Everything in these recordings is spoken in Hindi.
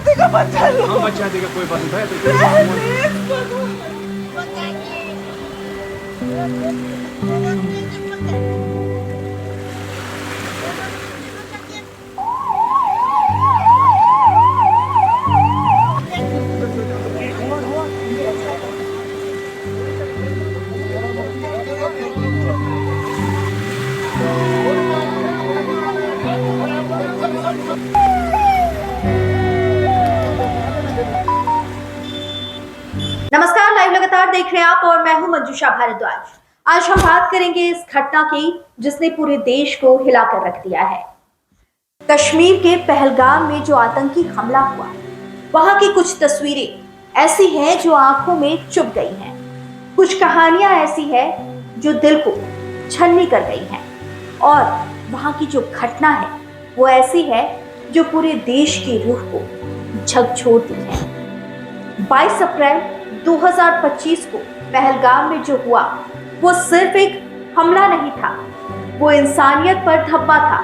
देगा, बचा लो। हम बचा देगा, कोई बात नहीं भैया। नमस्कार, लाइव लगातार देख रहे हैं आप और मैं हूं मंजुषा भारद्वाज। आज हम बात करेंगे इस घटना की जिसने पूरे देश को हिलाकर रख दिया है। कश्मीर के पहलगाम में जो आतंकी हमला हुआ, वहां की कुछ तस्वीरें ऐसी हैं जो आंखों में चुभ गई हैं। कुछ कहानियां ऐसी हैं जो दिल को छन्नी कर गई हैं और वहां की जो घटना है वो ऐसी है जो पूरे देश की रूह को झकझोरती है। 22 अप्रैल 2025 को पहलगाम में जो हुआ वो सिर्फ एक हमला नहीं था, वो इंसानियत पर धब्बा था।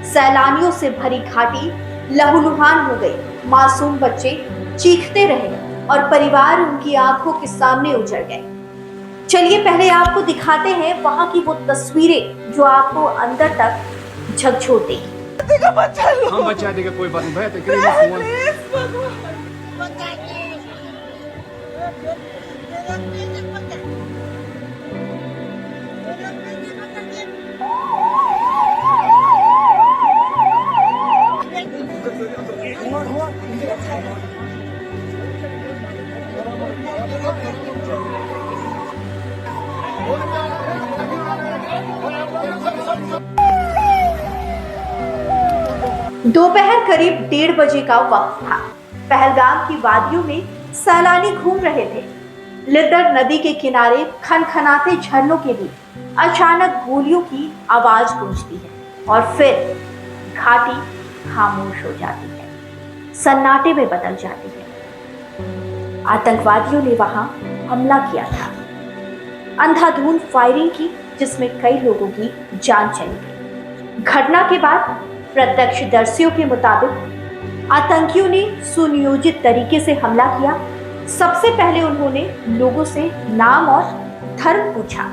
सैलानियों से भरी घाटी लहूलुहान हो गई, मासूम बच्चे चीखते रहे और परिवार उनकी आंखों के सामने उजड़ गए। चलिए पहले आपको दिखाते हैं वहां की वो तस्वीरें जो आपको अंदर तक झकझोर देगी। हम बचा देगा, कोई बात नहीं भैया। दोपहर करीब 1:30 बजे का वक्त था। पहलगाम की वादियों में सैलानी घूम रहे थे। लिद्दर नदी के किनारे खनखनाते झरनों के बीच अचानक गोलियों की आवाज गूंजती है और फिर घाटी खामोश हो जाती है, सन्नाटे में बदल जाती है। आतंकवादियों ने वहां हमला किया था, अंधाधुंध फायरिंग की जिसमें कई लोगों की जान चली गई। घटना के बाद प्रत्यक्षदर्शियों के मुताबिक आतंकियों ने सुनियोजित तरीके से हमला किया। सबसे पहले उन्होंने लोगों से नाम और धर्म पूछा।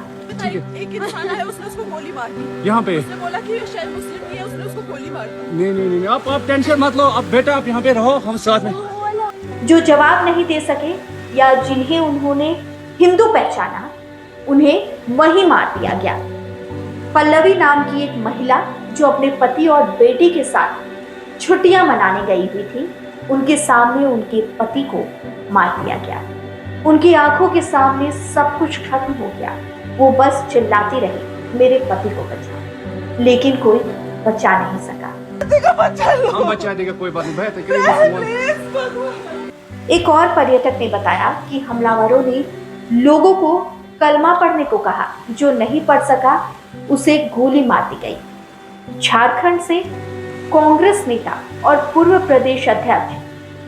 एक इंसान है, उसने उसको गोली मार दी। यहाँ पे उसने बोला कि शायद मुस्लिम नहीं है, उसने उसको गोली मार दी। नहीं, आप टेंशन मत लो। अब बेटा आप यहाँ पे रहो, हम साथ में। जो जवाब नहीं दे सके या जिन्हें उन्होंने हिंदू पहचाना, उन्हें वहीं मार दिया गया। पल्लवी नाम की एक महिला जो अपने पति और बेटी के साथ छुट्टियां मनाने गई हुई थी, उनके सामने उनके पति को मार दिया गया। उनकी आंखों के सामने सब कुछ खत्म हो गया। वो बस चिल्लाती रही, मेरे पति को बचाओ, लेकिन कोई बचा नहीं सका। हम बचा देगा, कोई बात नहीं भैया। एक और पर्यटक ने बताया कि हमलावरों ने लोगों को कलमा पढ़ने को कहा। जो नहीं पढ़ सका उसे गोली मार दी गई। झारखंड से कांग्रेस नेता और पूर्व प्रदेश अध्यक्ष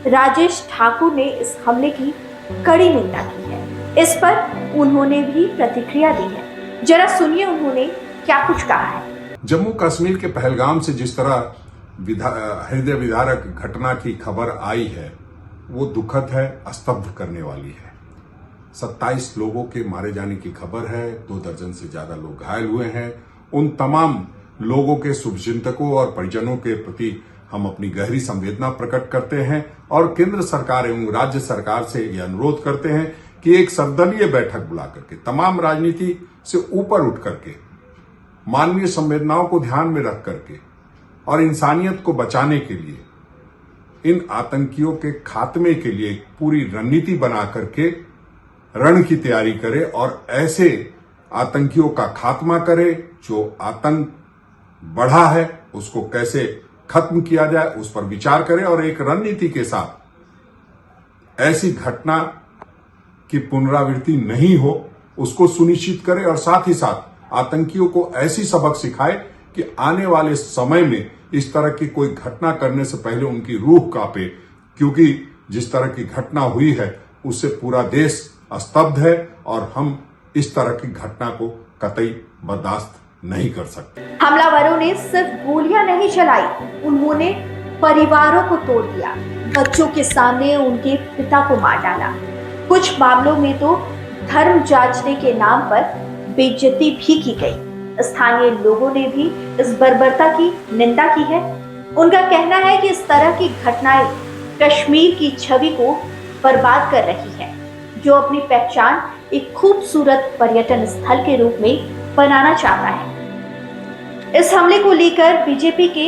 राजेश ठाकुर ने इस हमले की कड़ी निंदा की है। इस पर उन्होंने भी प्रतिक्रिया दी है। जरा सुनिए उन्होंने क्या कुछ कहा है। जम्मू कश्मीर के पहलगाम से जिस तरह हृदय विदारक घटना की खबर आई है वो दुखद है, स्तब्ध करने वाली है। 27 लोगों के मारे जाने की खबर है, 2 दर्जन से ज्यादा लोग घायल हुए हैं। उन तमाम लोगों के शुभचिंतकों और परिजनों के प्रति हम अपनी गहरी संवेदना प्रकट करते हैं और केंद्र सरकार एवं राज्य सरकार से यह अनुरोध करते हैं कि एक सर्वदलीय बैठक बुला करके तमाम राजनीति से ऊपर उठ करके मानवीय संवेदनाओं को ध्यान में रख करके और इंसानियत को बचाने के लिए, इन आतंकियों के खात्मे के लिए एक पूरी रणनीति बना करके रण की तैयारी करे और ऐसे आतंकियों का खात्मा करे। जो आतंक बढ़ा है उसको कैसे खत्म किया जाए उस पर विचार करे और एक रणनीति के साथ ऐसी घटना की पुनरावृत्ति नहीं हो उसको सुनिश्चित करे और साथ ही साथ आतंकियों को ऐसी सबक सिखाए कि आने वाले समय में इस तरह की कोई घटना करने से पहले उनकी रूह कांपे, क्योंकि जिस तरह की घटना हुई है उससे पूरा देश स्तब्ध है और हम इस तरह की घटना को कतई बर्दाश्त नहीं कर सकते। हमलावरों ने सिर्फ गोलियां नहीं चलाई, उन्होंने परिवारों को तोड़ दिया। बच्चों के सामने उनके पिता को मार डाला। कुछ मामलों में तो धर्म जांचने के नाम पर बेइज्जती भी की गई। स्थानीय लोगों ने भी इस बर्बरता की निंदा की है। उनका कहना है कि इस तरह की घटनाएं कश्मीर की छवि को बर्बाद कर रही है, जो अपनी पहचान एक खूबसूरत पर्यटन स्थल के रूप में बनाना चाहता है। इस हमले को लेकर बीजेपी के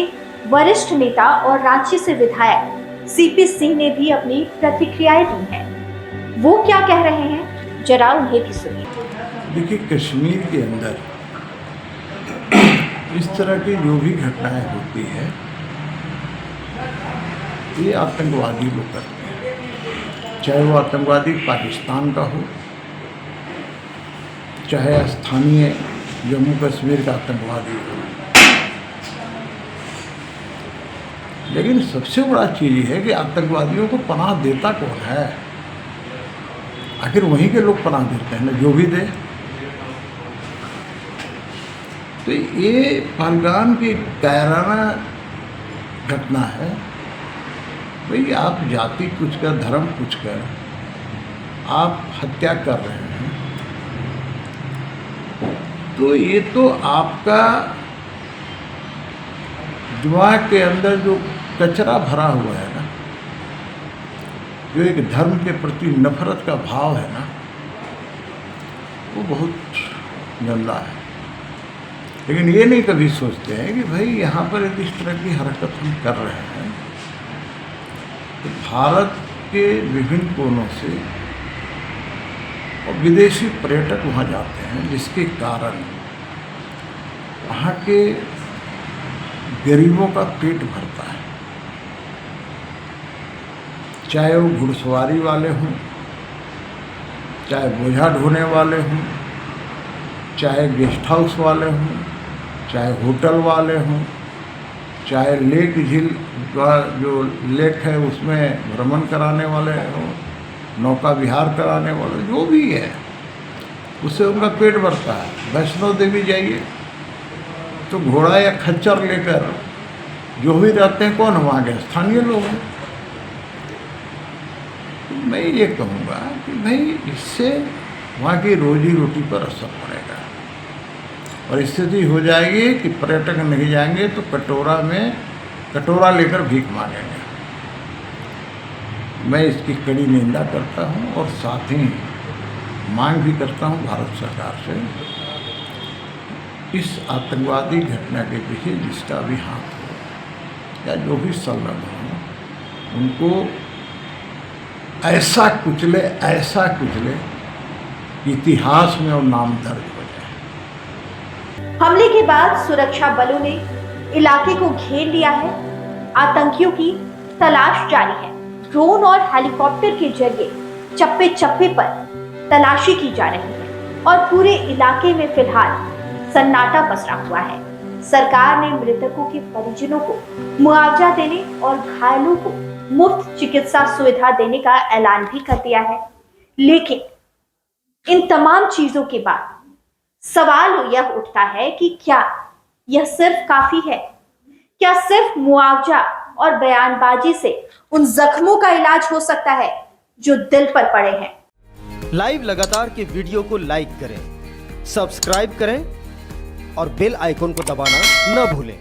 वरिष्ठ नेता और रांची से विधायक सीपी सिंह ने भी अपनी प्रतिक्रियाएं दी हैं। वो क्या कह रहे हैं, जरा उन्हें भी सुनिए। देखिए, कश्मीर के अंदर इस तरह की जो भी घटनाएं होती है, ये आतंकवादी लोग करते हैं। चाहे वो आतंकवादी पाकिस्तान का हो, चाहे स्थानीय जम्मू कश्मीर का आतंकवादी हो। लेकिन सबसे बड़ा चीज़ ये है कि आतंकवादियों को पनाह देता कौन है? आखिर वहीं के लोग पनाह देते हैं ना, जो भी दे। तो ये पहलगाम की कायराना घटना है। भाई, आप जाति कुछ कर, धर्म कुछ कर, आप हत्या कर रहे हैं, तो ये तो आपका दिमाग के अंदर जो कचरा भरा हुआ है ना, जो एक धर्म के प्रति नफरत का भाव है ना, वो बहुत गंदा है। लेकिन ये नहीं कभी सोचते हैं कि भाई यहाँ पर यदि इस तरह की हरकत हम कर रहे हैं तो भारत के विभिन्न कोनों से और विदेशी पर्यटक वहाँ जाते हैं, जिसके कारण वहाँ के गरीबों का पेट भरता है। चाहे वो घुड़सवारी वाले हों, चाहे बोझा ढोने वाले हों, चाहे गेस्ट हाउस वाले हों, चाहे होटल वाले हों, चाहे लेक झील जो लेक है उसमें भ्रमण कराने वाले हों, नौका विहार कराने वाले, जो भी है, उससे उनका पेट भरता है। वैष्णो देवी जाइए तो घोड़ा या खच्चर लेकर जो भी रहते हैं, कौन वहाँ के स्थानीय लोग हैं। मैं ये कहूँगा कि भाई, इससे वहाँ की रोजी रोटी पर असर पड़ेगा और स्थिति हो जाएगी कि पर्यटक नहीं जाएंगे तो कटोरा लेकर भीख मांगेंगे। मैं इसकी कड़ी निंदा करता हूँ और साथ ही मांग भी करता हूँ भारत सरकार से, इस आतंकवादी घटना के पीछे जिसका भी हाथ हो या जो भी संलग्न हो, उनको ऐसा कुचले कि इतिहास में और नाम दर्ज हो जाए। हमले के बाद सुरक्षा बलों ने इलाके को घेर लिया है। आतंकियों की तलाश जारी है। ड्रोन और हेलीकॉप्टर के जरिए चप्पे चप्पे पर तलाशी की जा रही है और पूरे इलाके में फिलहाल सन्नाटा पसरा हुआ है। सरकार ने मृतकों के परिजनों को मुआवजा देने और घायलों को मुफ्त चिकित्सा सुविधा देने का ऐलान भी कर दिया है। लेकिन इन तमाम चीजों के बाद सवाल यह उठता है कि क्या यह सिर्फ काफी है? क्या सिर्फ मुआवजा और बयानबाजी से उन जख्मों का इलाज हो सकता है जो दिल पर पड़े हैं? लाइव लगातार के वीडियो को लाइक करें, सब्सक्राइब करें और बेल आइकन को दबाना न भूलें।